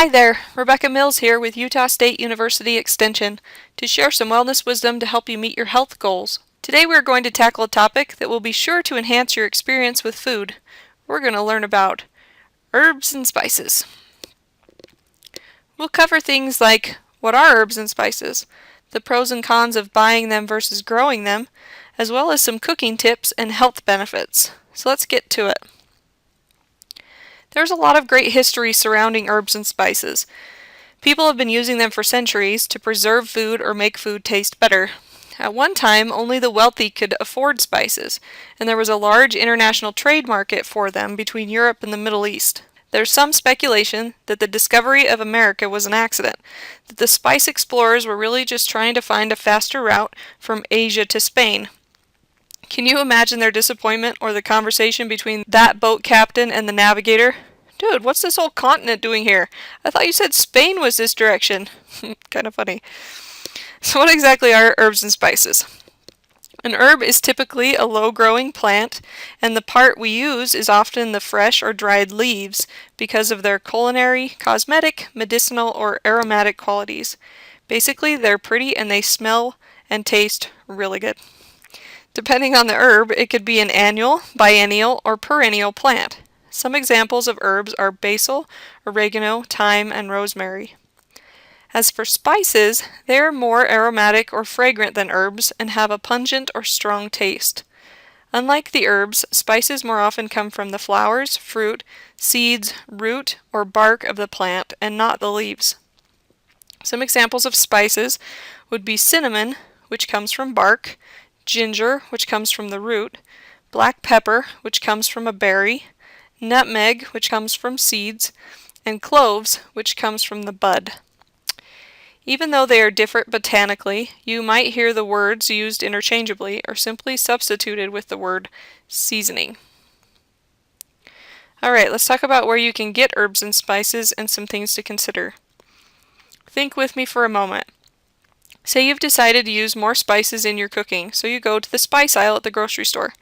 Hi there, Rebecca Mills here with Utah State University Extension to share some wellness wisdom to help you meet your health goals. Today we're going to tackle a topic that will be sure to enhance your experience with food. We're going to learn about herbs and spices. We'll cover things like what are herbs and spices, the pros and cons of buying them versus growing them, as well as some cooking tips and health benefits. So let's get to it. There's a lot of great history surrounding herbs and spices. People have been using them for centuries to preserve food or make food taste better. At one time, only the wealthy could afford spices, and there was a large international trade market for them between Europe and the Middle East. There's some speculation that the discovery of America was an accident, that the spice explorers were really just trying to find a faster route from Asia to Spain. Can you imagine their disappointment or the conversation between that boat captain and the navigator? Dude, what's this whole continent doing here? I thought you said Spain was this direction. Kind of funny. So what exactly are herbs and spices? An herb is typically a low-growing plant, and the part we use is often the fresh or dried leaves because of their culinary, cosmetic, medicinal, or aromatic qualities. Basically, they're pretty and they smell and taste really good. Depending on the herb, it could be an annual, biennial, or perennial plant. Some examples of herbs are basil, oregano, thyme, and rosemary. As for spices, they are more aromatic or fragrant than herbs and have a pungent or strong taste. Unlike the herbs, spices more often come from the flowers, fruit, seeds, root, or bark of the plant and not the leaves. Some examples of spices would be cinnamon, which comes from bark, ginger, which comes from the root, black pepper, which comes from a berry, nutmeg, which comes from seeds, and cloves, which comes from the bud. Even though they are different botanically, you might hear the words used interchangeably or simply substituted with the word seasoning. Alright, let's talk about where you can get herbs and spices and some things to consider. Think with me for a moment. Say you've decided to use more spices in your cooking, so you go to the spice aisle at the grocery store.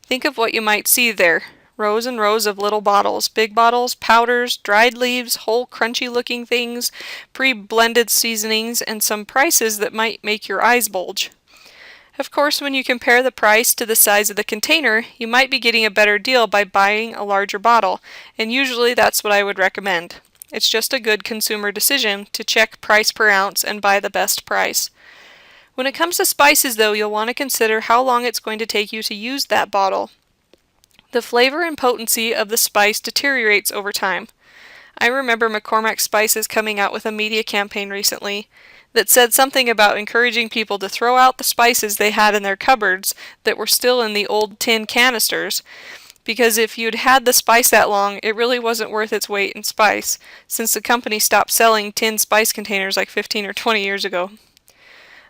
Think of what you might see there. Rows and rows of little bottles, big bottles, powders, dried leaves, whole crunchy looking things, pre-blended seasonings, and some prices that might make your eyes bulge. Of course, when you compare the price to the size of the container, you might be getting a better deal by buying a larger bottle, and usually that's what I would recommend. It's just a good consumer decision to check price per ounce and buy the best price. When it comes to spices though, you'll want to consider how long it's going to take you to use that bottle. The flavor and potency of the spice deteriorates over time. I remember McCormick Spices coming out with a media campaign recently that said something about encouraging people to throw out the spices they had in their cupboards that were still in the old tin canisters, because if you'd had the spice that long, it really wasn't worth its weight in spice, since the company stopped selling tin spice containers like 15 or 20 years ago.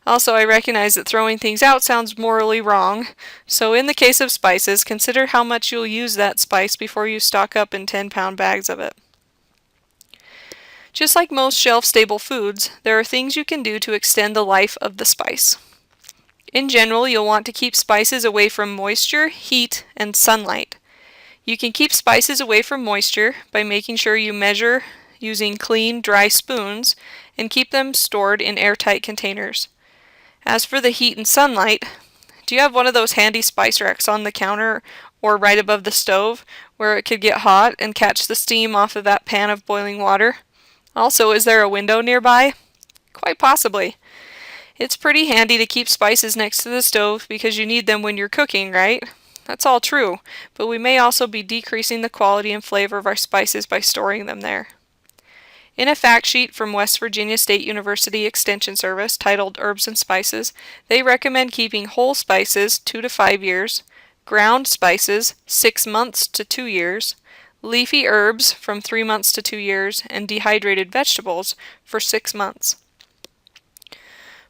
Also, I recognize that throwing things out sounds morally wrong, so in the case of spices, consider how much you'll use that spice before you stock up in 10-pound bags of it. Just like most shelf-stable foods, there are things you can do to extend the life of the spice. In general, you'll want to keep spices away from moisture, heat, and sunlight. You can keep spices away from moisture by making sure you measure using clean, dry spoons and keep them stored in airtight containers. As for the heat and sunlight, do you have one of those handy spice racks on the counter or right above the stove where it could get hot and catch the steam off of that pan of boiling water? Also, is there a window nearby? Quite possibly. It's pretty handy to keep spices next to the stove because you need them when you're cooking, right? That's all true, but we may also be decreasing the quality and flavor of our spices by storing them there. In a fact sheet from West Virginia State University Extension Service titled Herbs and Spices, they recommend keeping whole spices 2 to 5 years, ground spices 6 months to 2 years, leafy herbs from 3 months to 2 years, and dehydrated vegetables for 6 months.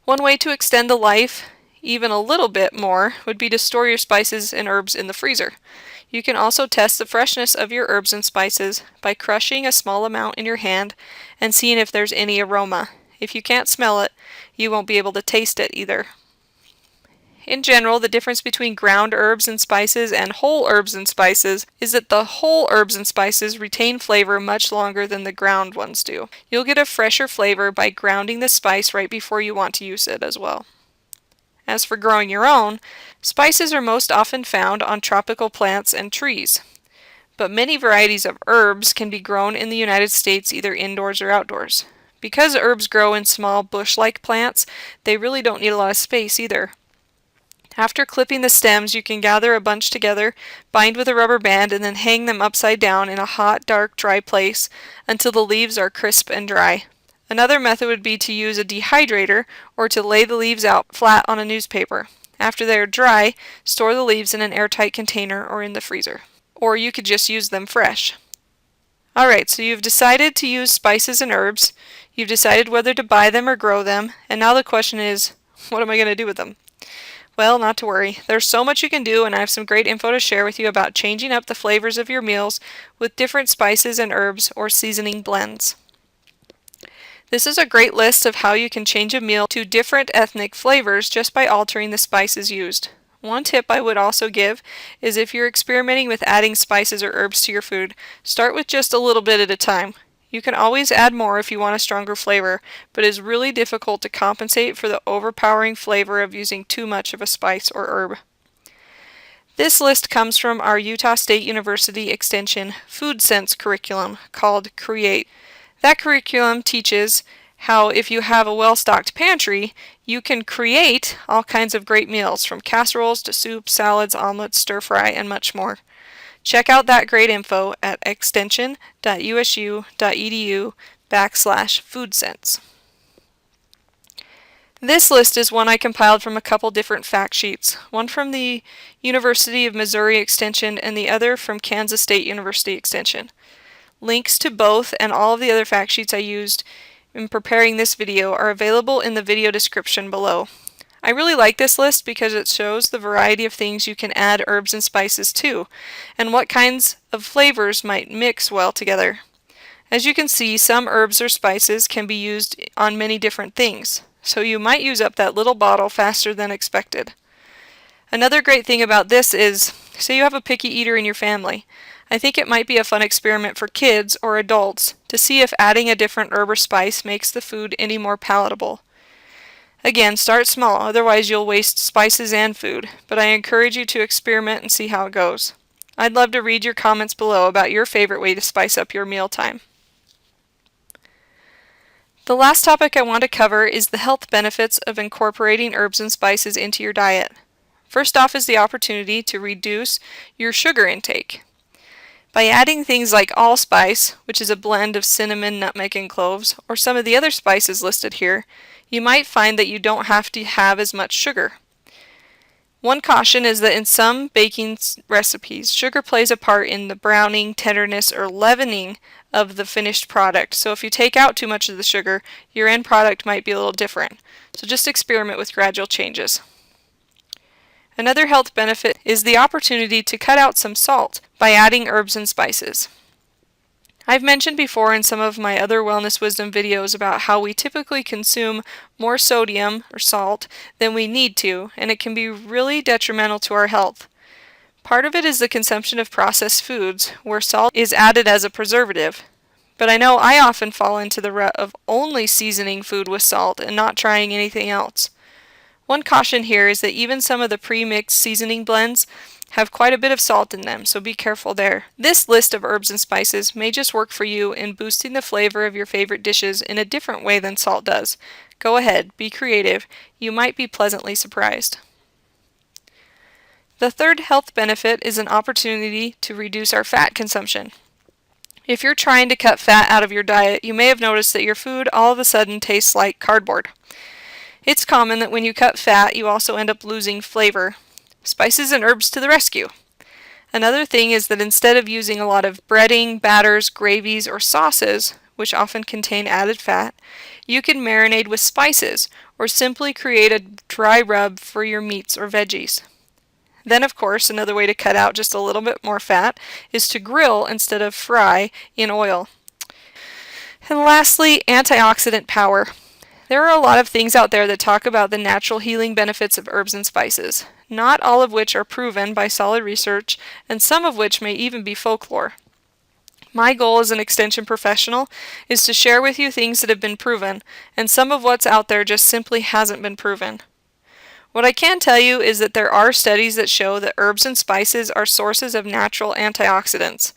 One way to extend the life even a little bit more would be to store your spices and herbs in the freezer. You can also test the freshness of your herbs and spices by crushing a small amount in your hand and seeing if there's any aroma. If you can't smell it, you won't be able to taste it either. In general, the difference between ground herbs and spices and whole herbs and spices is that the whole herbs and spices retain flavor much longer than the ground ones do. You'll get a fresher flavor by grounding the spice right before you want to use it as well. As for growing your own, spices are most often found on tropical plants and trees. But many varieties of herbs can be grown in the United States either indoors or outdoors. Because herbs grow in small bush-like plants, they really don't need a lot of space either. After clipping the stems, you can gather a bunch together, bind with a rubber band, and then hang them upside down in a hot, dark, dry place until the leaves are crisp and dry. Another method would be to use a dehydrator or to lay the leaves out flat on a newspaper. After they are dry, store the leaves in an airtight container or in the freezer. Or you could just use them fresh. Alright, so you've decided to use spices and herbs, you've decided whether to buy them or grow them, and now the question is, what am I going to do with them? Well, not to worry. There's so much you can do, and I have some great info to share with you about changing up the flavors of your meals with different spices and herbs or seasoning blends. This is a great list of how you can change a meal to different ethnic flavors just by altering the spices used. One tip I would also give is if you're experimenting with adding spices or herbs to your food, start with just a little bit at a time. You can always add more if you want a stronger flavor, but it is really difficult to compensate for the overpowering flavor of using too much of a spice or herb. This list comes from our Utah State University Extension Food Sense curriculum called CREATE. That curriculum teaches how if you have a well-stocked pantry, you can create all kinds of great meals from casseroles to soups, salads, omelets, stir-fry, and much more. Check out that great info at extension.usu.edu/foodsense. This list is one I compiled from a couple different fact sheets, one from the University of Missouri Extension and the other from Kansas State University Extension. Links to both and all of the other fact sheets I used in preparing this video are available in the video description below. I really like this list because it shows the variety of things you can add herbs and spices to, and what kinds of flavors might mix well together. As you can see, some herbs or spices can be used on many different things, so you might use up that little bottle faster than expected. Another great thing about this is, say you have a picky eater in your family. I think it might be a fun experiment for kids or adults to see if adding a different herb or spice makes the food any more palatable. Again, start small, otherwise you'll waste spices and food, but I encourage you to experiment and see how it goes. I'd love to read your comments below about your favorite way to spice up your mealtime. The last topic I want to cover is the health benefits of incorporating herbs and spices into your diet. First off is the opportunity to reduce your sugar intake. By adding things like allspice, which is a blend of cinnamon, nutmeg, and cloves, or some of the other spices listed here, you might find that you don't have to have as much sugar. One caution is that in some baking recipes, sugar plays a part in the browning, tenderness, or leavening of the finished product. So if you take out too much of the sugar, your end product might be a little different. So just experiment with gradual changes. Another health benefit is the opportunity to cut out some salt by adding herbs and spices. I've mentioned before in some of my other Wellness Wisdom videos about how we typically consume more sodium or salt than we need to, and it can be really detrimental to our health. Part of it is the consumption of processed foods, where salt is added as a preservative. But I know I often fall into the rut of only seasoning food with salt and not trying anything else. One caution here is that even some of the pre-mixed seasoning blends have quite a bit of salt in them, so be careful there. This list of herbs and spices may just work for you in boosting the flavor of your favorite dishes in a different way than salt does. Go ahead, be creative. You might be pleasantly surprised. The third health benefit is an opportunity to reduce our fat consumption. If you're trying to cut fat out of your diet, you may have noticed that your food all of a sudden tastes like cardboard. It's common that when you cut fat, you also end up losing flavor. Spices and herbs to the rescue. Another thing is that instead of using a lot of breading, batters, gravies, or sauces, which often contain added fat, you can marinate with spices or simply create a dry rub for your meats or veggies. Then, of course, another way to cut out just a little bit more fat is to grill instead of fry in oil. And lastly, antioxidant power. There are a lot of things out there that talk about the natural healing benefits of herbs and spices, not all of which are proven by solid research, and some of which may even be folklore. My goal as an extension professional is to share with you things that have been proven, and some of what's out there just simply hasn't been proven. What I can tell you is that there are studies that show that herbs and spices are sources of natural antioxidants,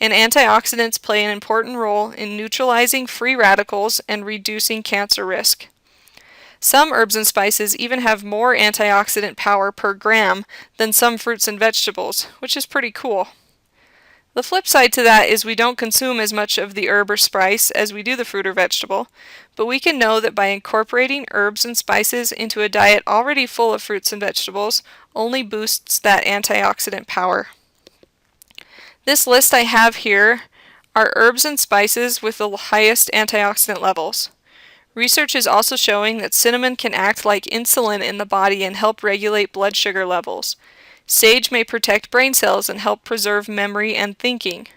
and antioxidants play an important role in neutralizing free radicals and reducing cancer risk. Some herbs and spices even have more antioxidant power per gram than some fruits and vegetables, which is pretty cool. The flip side to that is we don't consume as much of the herb or spice as we do the fruit or vegetable, but we can know that by incorporating herbs and spices into a diet already full of fruits and vegetables only boosts that antioxidant power. This list I have here are herbs and spices with the highest antioxidant levels. Research is also showing that cinnamon can act like insulin in the body and help regulate blood sugar levels. Sage may protect brain cells and help preserve memory and thinking.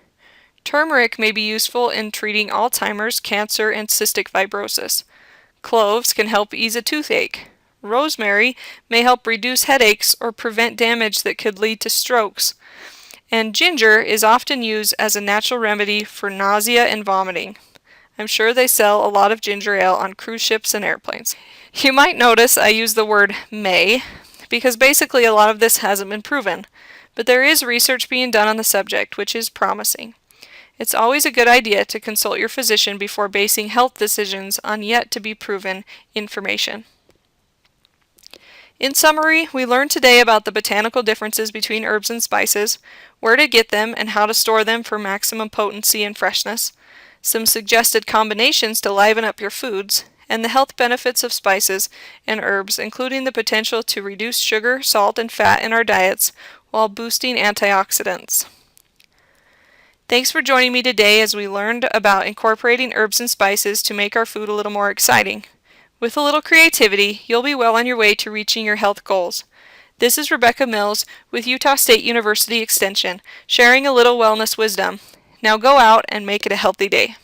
Turmeric may be useful in treating Alzheimer's, cancer, and cystic fibrosis. Cloves can help ease a toothache. Rosemary may help reduce headaches or prevent damage that could lead to strokes. And ginger is often used as a natural remedy for nausea and vomiting. I'm sure they sell a lot of ginger ale on cruise ships and airplanes. You might notice I use the word may, because basically a lot of this hasn't been proven, but there is research being done on the subject, which is promising. It's always a good idea to consult your physician before basing health decisions on yet to be proven information. In summary, we learned today about the botanical differences between herbs and spices, where to get them and how to store them for maximum potency and freshness, some suggested combinations to liven up your foods, and the health benefits of spices and herbs, including the potential to reduce sugar, salt, and fat in our diets while boosting antioxidants. Thanks for joining me today as we learned about incorporating herbs and spices to make our food a little more exciting. With a little creativity, you'll be well on your way to reaching your health goals. This is Rebecca Mills with Utah State University Extension, sharing a little wellness wisdom. Now go out and make it a healthy day.